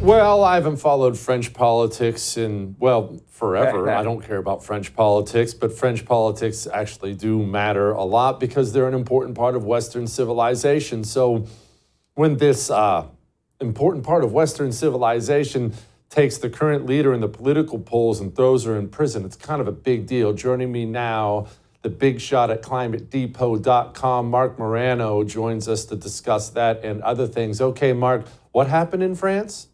Well, I haven't followed French politics in, well, forever. I don't care about French politics, but French politics actually do matter a lot because they're an important part of Western civilization. So when this important part of Western civilization takes the current leader in the political polls and throws her in prison, it's kind of a big deal. Joining me now, the big shot at climatedepot.com, Marc Morano, joins us to discuss that and other things. Okay, Marc, what happened in France?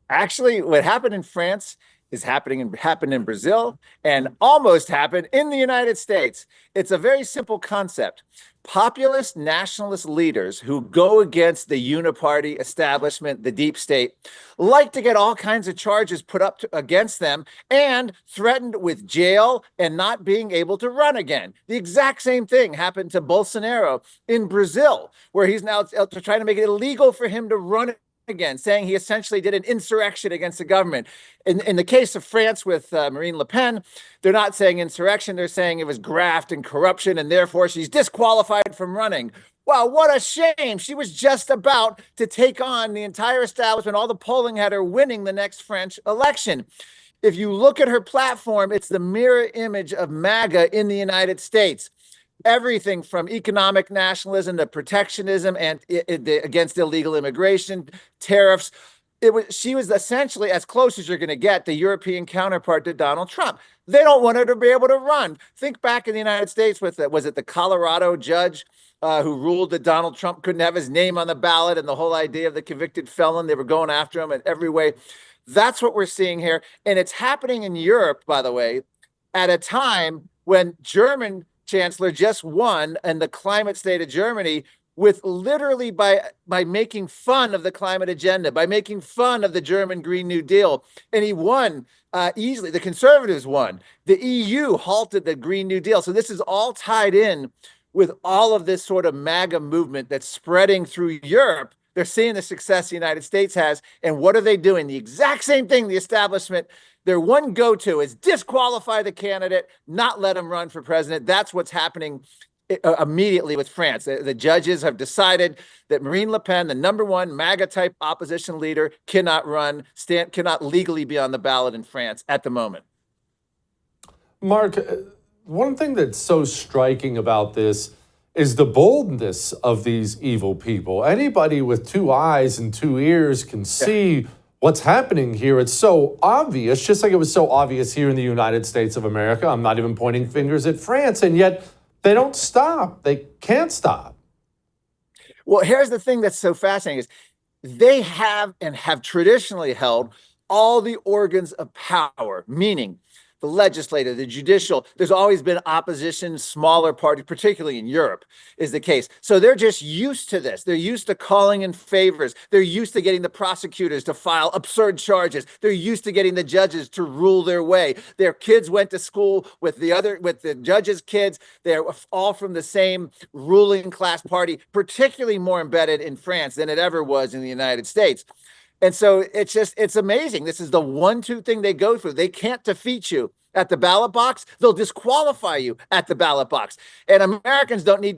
Actually, what happened in France is happened in Brazil and almost happened in the United States. It's a very simple concept. Populist nationalist leaders who go against the uniparty establishment, the deep state, like to get all kinds of charges put up against them and threatened with jail and not being able to run again. The exact same thing happened to Bolsonaro in Brazil, where he's now trying to make it illegal for him to run again, saying he essentially did an insurrection against the government. In the case of France with Marine Le Pen, they're not saying insurrection, they're saying it was graft and corruption, and therefore she's disqualified from running. Wow, what a shame. She was just about to take on the entire establishment. All the polling had her winning the next French election. If you look at her platform, it's the mirror image of MAGA in the United States. Everything from economic nationalism to protectionism and against illegal immigration, tariffs. She was essentially, as close as you're going to get, the European counterpart to Donald Trump. They don't want her to be able to run. Think back in the United States with, was it the Colorado judge who ruled that Donald Trump couldn't have his name on the ballot, and the whole idea of the convicted felon, they were going after him in every way. That's what we're seeing here. And it's happening in Europe, by the way, at a time when German chancellor just won in the climate state of Germany with literally by making fun of the climate agenda, by making fun of the German Green New Deal. And he won easily. The conservatives won. The EU halted the Green New Deal. So this is all tied in with all of this sort of MAGA movement that's spreading through Europe. They're seeing the success the United States has. And what are they doing? The exact same thing the establishment, their one go-to is disqualify the candidate, not let him run for president. That's what's happening immediately with France. The judges have decided that Marine Le Pen, the number one MAGA-type opposition leader, cannot cannot legally be on the ballot in France at the moment. Marc, one thing that's so striking about this is the boldness of these evil people. Anybody with two eyes and two ears can see what's happening here. It's so obvious, just like it was so obvious here in the United States of America. I'm not even pointing fingers at France, and yet they don't stop. They can't stop. Well, here's the thing that's so fascinating is they have and have traditionally held all the organs of power, meaning the legislative, the judicial. There's always been opposition, smaller parties, particularly in Europe, is the case. So they're just used to this. They're used to calling in favors. They're used to getting the prosecutors to file absurd charges. They're used to getting the judges to rule their way. Their kids went to school with the judges' kids. They're all from the same ruling class party, particularly more embedded in France than it ever was in the United States. And so it's amazing. This is the 1-2 thing they go through. They can't defeat you at the ballot box. They'll disqualify you at the ballot box. And Americans don't need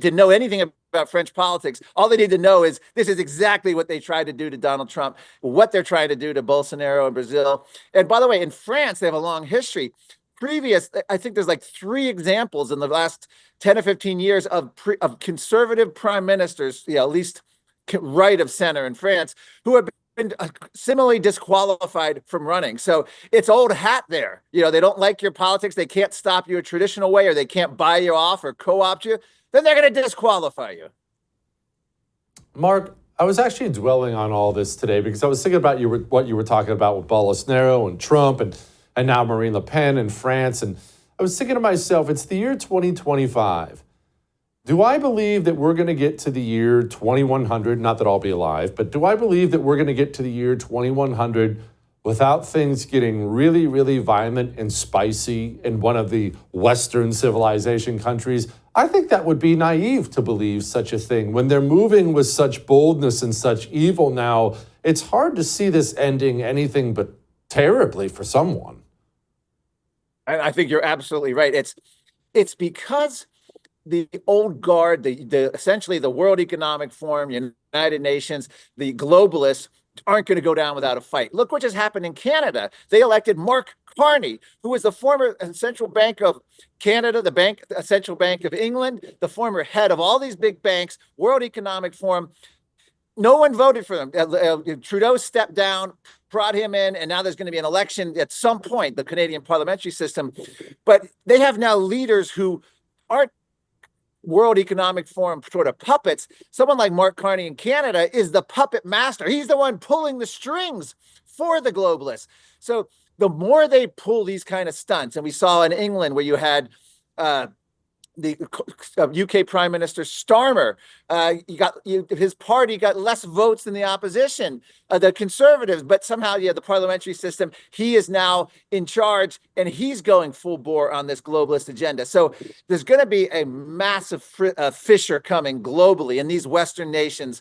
to know anything about French politics. All they need to know is this is exactly what they tried to do to Donald Trump, what they're trying to do to Bolsonaro in Brazil. And by the way, in France, they have a long history. I think there's like 3 examples in the last 10 or 15 years of conservative prime ministers, at least right of center in France, who have been similarly disqualified from running. So it's old hat there. They don't like your politics. They can't stop you a traditional way, or they can't buy you off or co-opt you. Then they're going to disqualify you. Marc, I was actually dwelling on all this today because I was thinking about what you were talking about with Bolsonaro and Trump and now Marine Le Pen in France. And I was thinking to myself, it's the year 2025. Do I believe that we're going to get to the year 2100, not that I'll be alive, but do I believe that we're going to get to the year 2100 without things getting really, really violent and spicy in one of the Western civilization countries? I think that would be naive to believe such a thing. When they're moving with such boldness and such evil now, it's hard to see this ending anything but terribly for someone. I think you're absolutely right. It's because the old guard, the essentially the World Economic Forum, United Nations, the globalists aren't going to go down without a fight. Look what just happened in Canada. They elected Mark Carney, who was the former central bank of Canada, the central bank of England, the former head of all these big banks, World Economic Forum. No one voted for them. Trudeau stepped down, brought him in, and now there's going to be an election at some point, the Canadian parliamentary system. But they have now leaders who aren't World Economic Forum sort of puppets. Someone like Mark Carney in Canada is the puppet master. He's the one pulling the strings for the globalists. So the more they pull these kind of stunts, and we saw in England where you had the UK Prime Minister Starmer, his party got less votes than the opposition, the Conservatives, but somehow, the parliamentary system, he is now in charge, and he's going full bore on this globalist agenda. So there's going to be a massive fissure coming globally in these Western nations.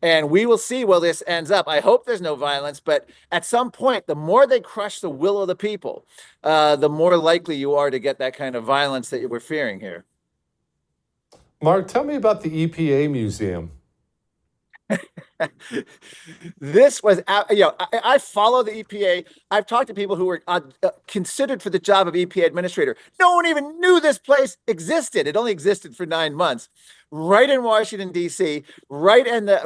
And we will see where this ends up. I hope there's no violence, but at some point, the more they crush the will of the people, the more likely you are to get that kind of violence that we're fearing here. Mark, tell me about the EPA museum. This was, I follow the EPA. I've talked to people who were considered for the job of EPA administrator. No one even knew this place existed. It only existed for 9 months. Right in Washington, D.C., right in the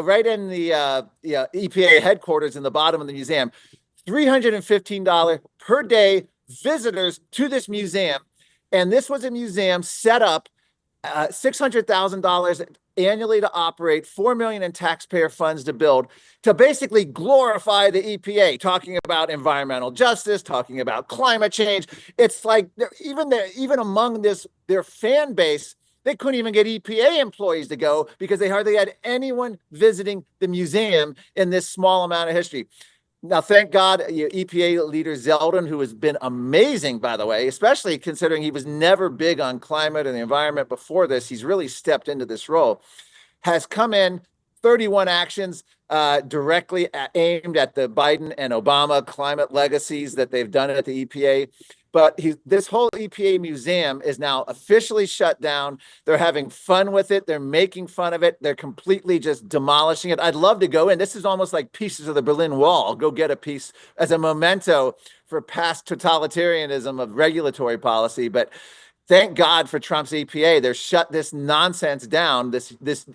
EPA headquarters in the bottom of the museum. $315 per day visitors to this museum. And this was a museum set up $600,000 annually to operate, $4 million in taxpayer funds to build, to basically glorify the EPA, talking about environmental justice, talking about climate change. It's like even among their fan base, they couldn't even get EPA employees to go because they hardly had anyone visiting the museum in this small amount of history. Now, thank God, EPA leader Zeldin, who has been amazing, by the way, especially considering he was never big on climate and the environment before this. He's really stepped into this role, has come in 31 actions directly aimed at the Biden and Obama climate legacies that they've done at the EPA. But this whole EPA museum is now officially shut down. They're having fun with it. They're making fun of it. They're completely just demolishing it. I'd love to go in. This is almost like pieces of the Berlin Wall. I'll go get a piece as a memento for past totalitarianism of regulatory policy. But thank God for Trump's EPA. They're shut this nonsense down, this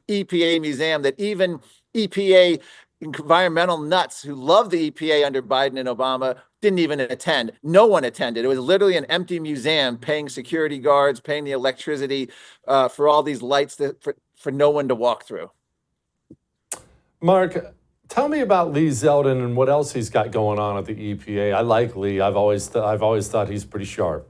EPA museum that even EPA environmental nuts who love the EPA under Biden and Obama didn't even attend. No one attended. It was literally an empty museum, paying security guards, paying the electricity for all these lights for no one to walk through. Mark, tell me about Lee Zeldin and what else he's got going on at the EPA. I like Lee. I've always thought he's pretty sharp.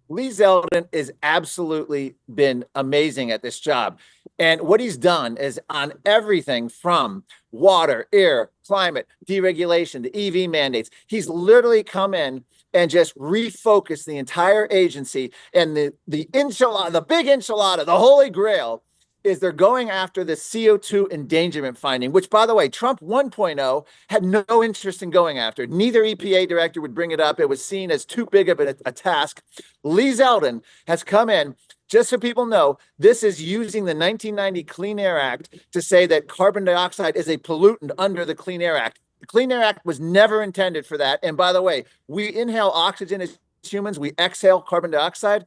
Lee Zeldin has absolutely been amazing at this job. And what he's done is on everything from water, air, climate, deregulation, the EV mandates. He's literally come in and just refocused the entire agency. And the enchilada, the big enchilada, the holy grail is they're going after the CO2 endangerment finding, which, by the way, Trump 1.0 had no interest in going after. Neither EPA director would bring it up. It was seen as too big of a task. Lee Zeldin has come in, just so people know, this is using the 1990 Clean Air Act to say that carbon dioxide is a pollutant under the Clean Air Act. The Clean Air Act was never intended for that. And by the way, we inhale oxygen as humans, we exhale carbon dioxide.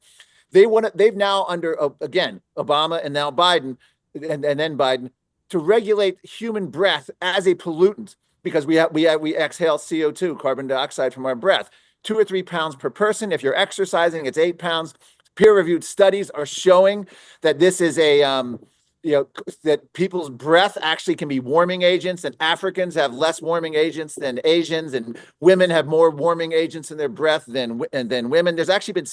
They've now under, again, Obama and now Biden, and then Biden, to regulate human breath as a pollutant because we exhale CO2, carbon dioxide from our breath, 2 or 3 pounds per person. If you're exercising, it's 8 pounds. Peer-reviewed studies are showing that this is that people's breath actually can be warming agents, and Africans have less warming agents than Asians, and women have more warming agents in their breath than women. There's actually been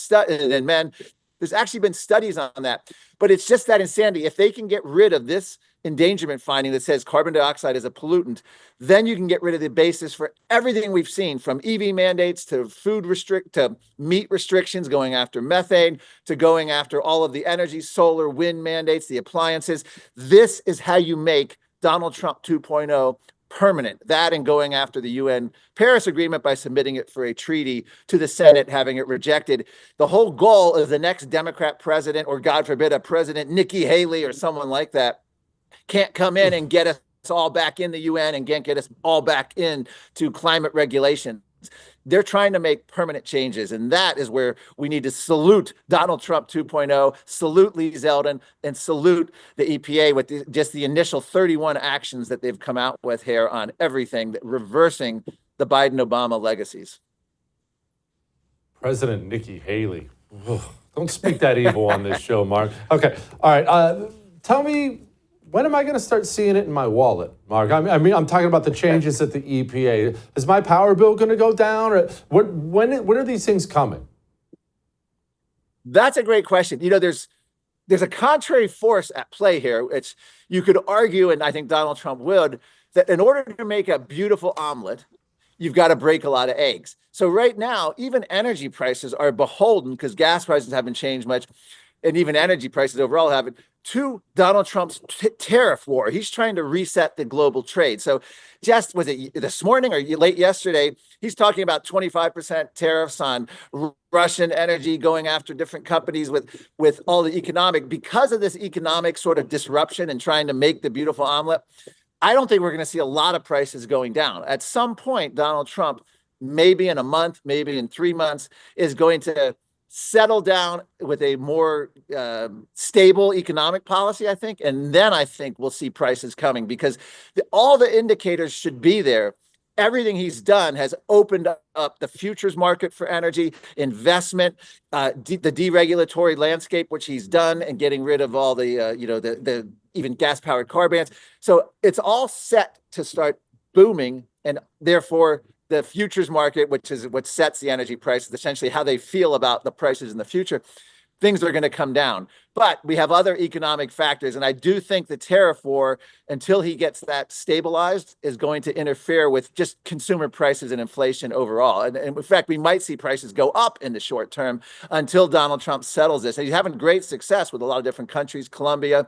than men. There's actually been studies on that, but it's just that insanity. If they can get rid of this endangerment finding that says carbon dioxide is a pollutant, then you can get rid of the basis for everything we've seen, from EV mandates to to meat restrictions, going after methane, to going after all of the energy, solar, wind mandates, the appliances. This is how you make Donald Trump 2.0 permanent. That and going after the UN Paris Agreement by submitting it for a treaty to the Senate, having it rejected. The whole goal is the next Democrat president, or God forbid, a President Nikki Haley or someone like that, can't come in and get us all back in the UN and can't get us all back into climate regulation. They're trying to make permanent changes. And that is where we need to salute Donald Trump 2.0, salute Lee Zeldin, and salute the EPA with just the initial 31 actions that they've come out with here on everything, reversing the Biden-Obama legacies. President Nikki Haley. Ugh, don't speak that evil on this show, Mark. Okay. All right. Tell me, when am I going to start seeing it in my wallet, Mark? I mean, I'm talking about the changes at the EPA. Is my power bill going to go down, or when are these things coming? That's a great question. You know, there's a contrary force at play here. It's, you could argue, and I think Donald Trump would, that in order to make a beautiful omelet, you've got to break a lot of eggs. So right now, even energy prices are beholden, because gas prices haven't changed much, and even energy prices overall haven't, to Donald Trump's tariff war. He's trying to reset the global trade. So just, was it this morning or late yesterday, he's talking about 25% tariffs on Russian energy, going after different companies with all the economic, because of this economic sort of disruption and trying to make the beautiful omelet. I don't think we're going to see a lot of prices going down. At some point, Donald Trump, maybe in a month, maybe in 3 months, is going to settle down with a more stable economic policy, I think. And then I think we'll see prices coming, because all the indicators should be there. Everything he's done has opened up the futures market for energy, investment, the deregulatory landscape, which he's done, and getting rid of all the even gas-powered car bans. So it's all set to start booming, and therefore the futures market, which is what sets the energy prices, essentially how they feel about the prices in the future, things are going to come down. But we have other economic factors, and I do think the tariff war, until he gets that stabilized, is going to interfere with just consumer prices and inflation overall. And in fact, we might see prices go up in the short term until Donald Trump settles this. And he's having great success with a lot of different countries, Colombia,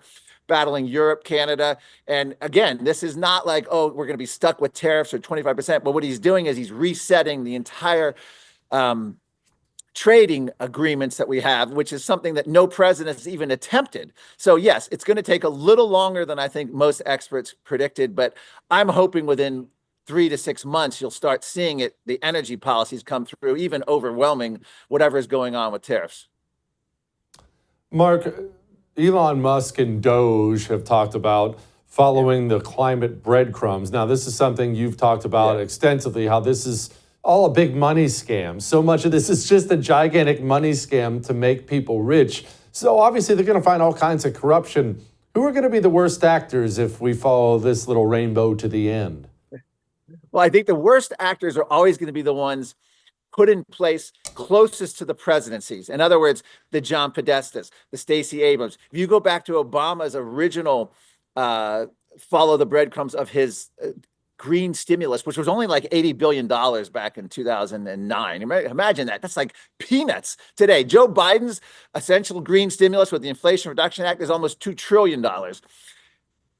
battling Europe, Canada. And again, this is not like, oh, we're going to be stuck with tariffs or 25%. But what he's doing is he's resetting the entire trading agreements that we have, which is something that no president has even attempted. So yes, it's going to take a little longer than I think most experts predicted, but I'm hoping within 3 to 6 months, you'll start seeing it, the energy policies come through, even overwhelming whatever is going on with tariffs. Mark, Elon Musk and Doge have talked about following the climate breadcrumbs. Now, this is something you've talked about extensively, how this is all a big money scam. So much of this is just a gigantic money scam to make people rich. So obviously they're going to find all kinds of corruption. Who are going to be the worst actors if we follow this little rainbow to the end? Well, I think the worst actors are always going to be the ones put in place closest to the presidencies. In other words, the John Podestas, the Stacey Abrams. If you go back to Obama's original follow the breadcrumbs of his green stimulus, which was only like $80 billion back in 2009. Imagine that. That's like peanuts today. Joe Biden's essential green stimulus with the Inflation Reduction Act is almost $2 trillion.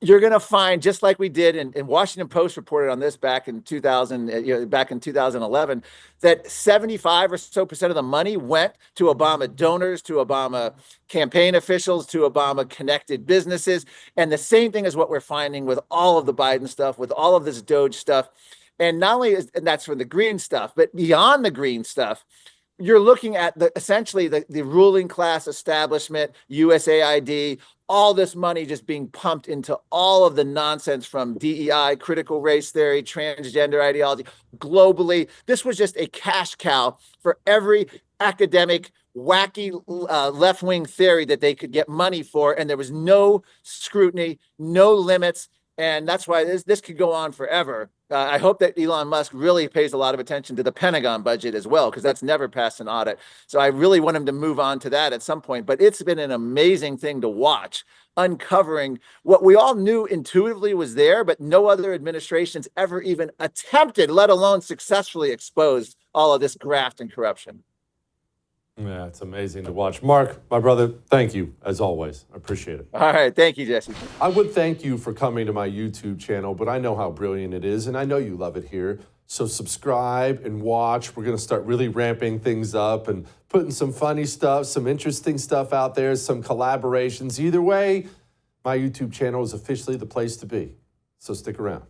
You're going to find, just like we did, and Washington Post reported on this back in 2011, that 75% or so of the money went to Obama donors, to Obama campaign officials, to Obama connected businesses. And the same thing is what we're finding with all of the Biden stuff, with all of this Doge stuff. And not only is, and that's for the green stuff, but beyond the green stuff, you're looking at essentially the ruling class establishment, USAID, all this money just being pumped into all of the nonsense from DEI, critical race theory, transgender ideology, globally. This was just a cash cow for every academic, wacky left-wing theory that they could get money for, and there was no scrutiny, no limits. And that's why this could go on forever. I hope that Elon Musk really pays a lot of attention to the Pentagon budget as well, because that's never passed an audit. So I really want him to move on to that at some point. But it's been an amazing thing to watch, uncovering what we all knew intuitively was there, but no other administrations ever even attempted, let alone successfully exposed all of this graft and corruption. Yeah, it's amazing to watch. Marc, my brother, thank you as always. I appreciate it. All right. Thank you, Jesse. I would thank you for coming to my YouTube channel, but I know how brilliant it is, and I know you love it here. So subscribe and watch. We're going to start really ramping things up and putting some funny stuff, some interesting stuff out there, some collaborations. Either way, my YouTube channel is officially the place to be. So stick around.